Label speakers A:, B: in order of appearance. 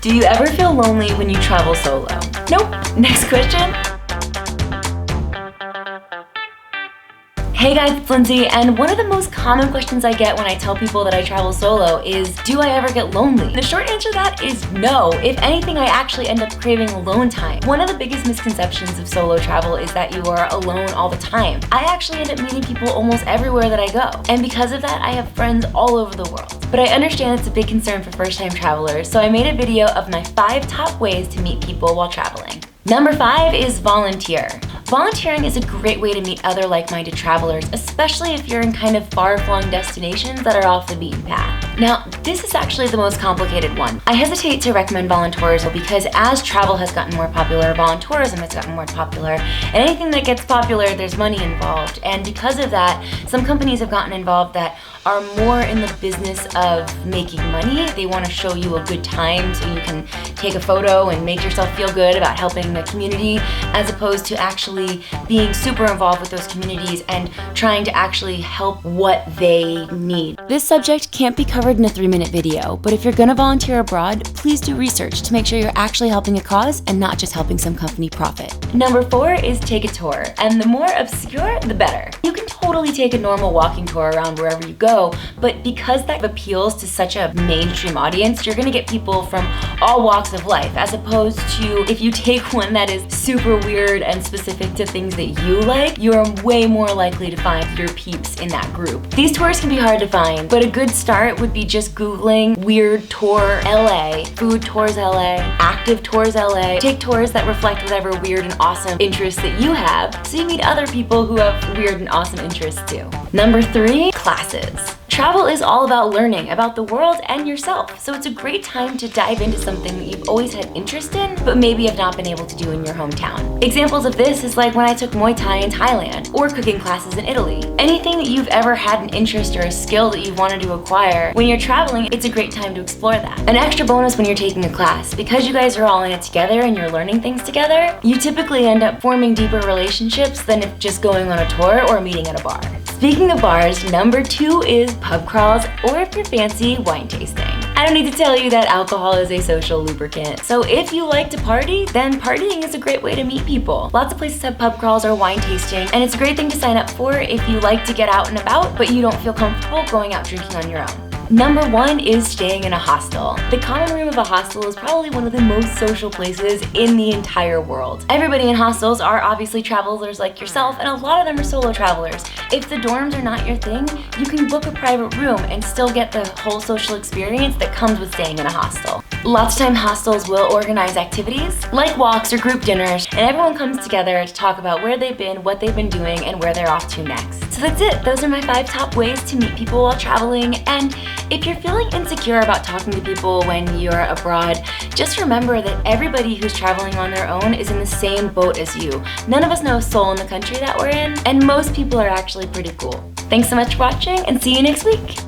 A: Do you ever feel lonely when you travel solo? Nope. Next question. Hey guys, it's Lindsay, and one of the most common questions I get when I tell people that I travel solo is, do I ever get lonely? The short answer to that is no. If anything, I actually end up craving alone time. One of the biggest misconceptions of solo travel is that you are alone all the time. I actually end up meeting people almost everywhere that I go, and because of that, I have friends all over the world. But I understand it's a big concern for first-time travelers, so I made a video of my 5 top ways to meet people while traveling. Number 5 is volunteer. Volunteering is a great way to meet other like-minded travelers, especially if you're in kind of far-flung destinations that are off the beaten path. Now, this is actually the most complicated one. I hesitate to recommend volunteerism because as travel has gotten more popular, volunteerism has gotten more popular, and anything that gets popular, there's money involved. And because of that, some companies have gotten involved that are more in the business of making money. They want to show you a good time so you can take a photo and make yourself feel good about helping the community, as opposed to actually being super involved with those communities and trying to actually help what they need. This subject can't be covered in a 3-minute video, but if you're gonna volunteer abroad, please do research to make sure you're actually helping a cause and not just helping some company profit. Number 4 is take a tour, and the more obscure, the better. You can totally take a normal walking tour around wherever you go, but because that appeals to such a mainstream audience, you're gonna get people from all walks of life, as opposed to if you take one that is super weird and specific to things that you like, you're way more likely to find your peeps in that group. These tours can be hard to find, but a good start would be just Googling Weird Tour LA, Food Tours LA, Active Tours LA. Take tours that reflect whatever weird and awesome interests that you have, so you meet other people who have weird and awesome interests too. Number 3, classes. Travel is all about learning about the world and yourself, so it's a great time to dive into something that you've always had interest in, but maybe have not been able to do in your hometown. Examples of this is like when I took Muay Thai in Thailand, or cooking classes in Italy. Anything that you've ever had an interest or a skill that you've wanted to acquire, when you're traveling, it's a great time to explore that. An extra bonus when you're taking a class, because you guys are all in it together and you're learning things together, you typically end up forming deeper relationships than if just going on a tour or meeting at a bar. Speaking of bars, number 2 is pub crawls, or if you're fancy, wine tasting. I don't need to tell you that alcohol is a social lubricant, so if you like to party, then partying is a great way to meet people. Lots of places have pub crawls or wine tasting, and it's a great thing to sign up for if you like to get out and about, but you don't feel comfortable going out drinking on your own. Number 1 is staying in a hostel. The common room of a hostel is probably one of the most social places in the entire world. Everybody in hostels are obviously travelers like yourself, and a lot of them are solo travelers. If the dorms are not your thing, you can book a private room and still get the whole social experience that comes with staying in a hostel. Lots of time hostels will organize activities like walks or group dinners, and everyone comes together to talk about where they've been, what they've been doing, and where they're off to next. So that's it. Those are my 5 top ways to meet people while traveling, and if you're feeling insecure about talking to people when you're abroad, just remember that everybody who's traveling on their own is in the same boat as you. None of us know a soul in the country that we're in, and most people are actually pretty cool. Thanks so much for watching, and see you next week.